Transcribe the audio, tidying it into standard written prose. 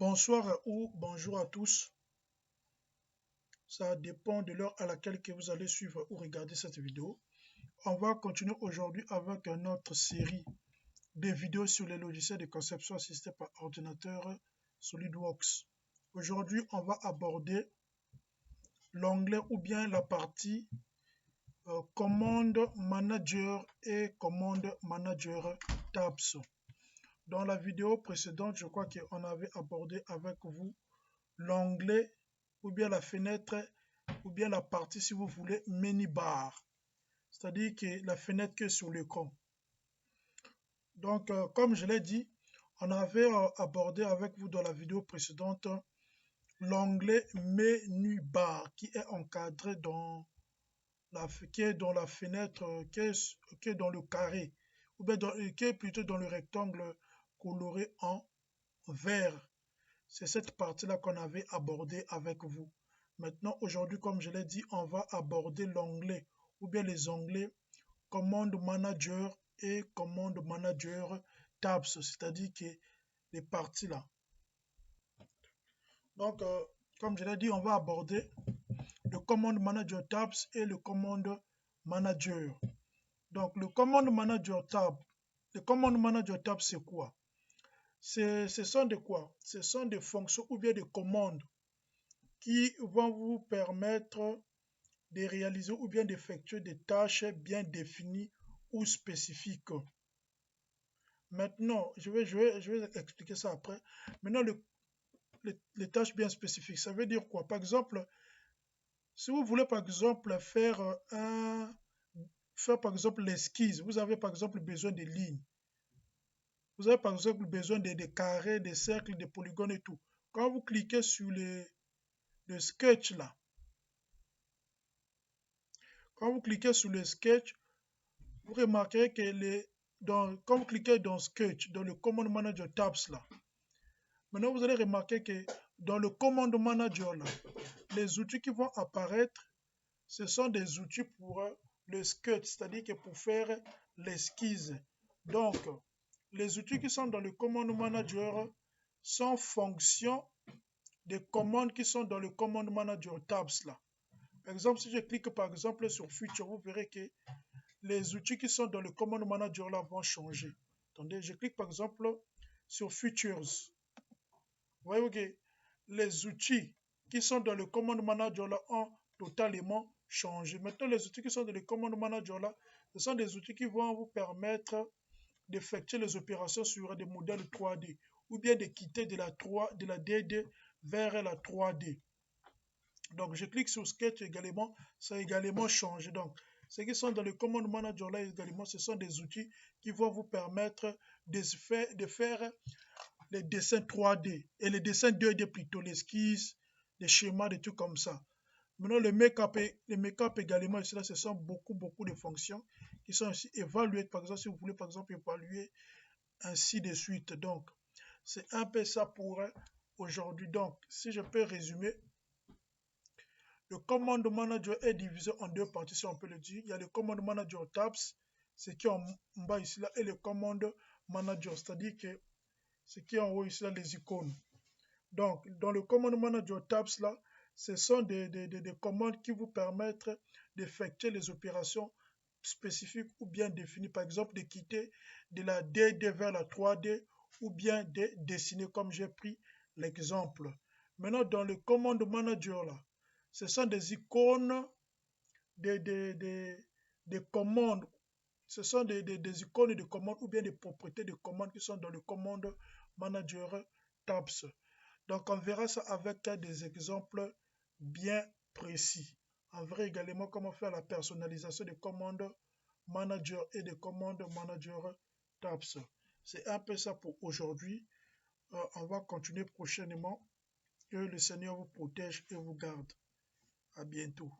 Bonsoir ou bonjour à tous. Ça dépend de l'heure à laquelle que vous allez suivre ou regarder cette vidéo. On va continuer aujourd'hui avec notre série de vidéos sur les logiciels de conception assistée par ordinateur SolidWorks. Aujourd'hui, on va aborder l'onglet ou bien la partie commande manager et commande manager tabs. Dans la vidéo précédente, je crois qu'on avait abordé avec vous l'onglet ou bien la fenêtre ou bien la partie, si vous voulez, menu bar, c'est-à-dire que la fenêtre qui est sur l'écran. Donc, comme je l'ai dit, on avait abordé avec vous dans la vidéo précédente l'onglet menu bar qui est encadré dans la fenêtre, qui est dans le carré, ou bien qui est plutôt dans le rectangle coloré en vert. C'est cette partie-là qu'on avait abordée avec vous. Maintenant, aujourd'hui, comme je l'ai dit, on va aborder l'onglet ou bien les onglets commande manager et commande manager tabs, c'est-à-dire que les parties là. Donc, comme je l'ai dit, on va aborder le commande manager tabs et le commande manager. Donc, le commande manager tab c'est quoi? Ce sont de quoi? Ce sont des fonctions ou bien des commandes qui vont vous permettre de réaliser ou bien d'effectuer des tâches bien définies ou spécifiques. Maintenant, je vais expliquer ça après. Maintenant, les tâches bien spécifiques, ça veut dire quoi? Par exemple, si vous voulez par exemple faire par exemple l'esquisse, vous avez par exemple besoin de lignes. Vous avez par exemple besoin de carrés, des cercles, des polygones et tout. Quand vous cliquez sur le sketch là, quand vous cliquez sur le sketch, vous remarquerez que quand vous cliquez dans sketch, dans le command manager tabs là, maintenant vous allez remarquer que dans le command manager là, les outils qui vont apparaître, ce sont des outils pour le sketch, c'est-à-dire que pour faire l'esquisse. Donc, les outils qui sont dans le command manager sont fonction des commandes qui sont dans le command manager tabs là. Par exemple, si je clique par exemple sur Feature, vous verrez que les outils qui sont dans le command manager là vont changer. Attendez, je clique par exemple sur Features. Vous voyez que les outils qui sont dans le command manager là ont totalement changé. Maintenant, les outils qui sont dans le command manager là, ce sont des outils qui vont vous permettre d'effectuer les opérations sur des modèles 3D ou bien de quitter de la 2D vers la 3D. Donc, je clique sur Sketch également, ça a également changé. Donc, ceux qui sont dans le command manager là également, ce sont des outils qui vont vous permettre de faire les dessins 3D et les dessins 2D plutôt, l'esquisse, les schémas, des trucs comme ça. Maintenant, le make-up également, ici, là, ce sont beaucoup de fonctions qui sont ici évaluées. Par exemple, si vous voulez, par exemple, évaluer ainsi de suite. Donc, c'est un peu ça pour aujourd'hui. Donc, si je peux résumer, le command manager est divisé en deux parties, si on peut le dire. Il y a le command manager tabs, ce qui est en bas ici, là, et le command manager, c'est-à-dire que ce qui est en haut ici, là, les icônes. Donc, dans le command manager tabs, là, ce sont des commandes qui vous permettent d'effectuer les opérations spécifiques ou bien définies. Par exemple, de quitter de la 2D vers la 3D ou bien de dessiner comme j'ai pris l'exemple. Maintenant, dans le command manager, là, ce sont des icônes, des commandes. Ce sont des icônes de commandes ou bien des propriétés de commandes qui sont dans le command manager tabs. Donc, on verra ça avec des exemples bien précis. On verra également comment faire la personnalisation des commandes manager et des commandes manager tabs. C'est un peu ça pour aujourd'hui. On va continuer prochainement. Que le Seigneur vous protège et vous garde. À bientôt.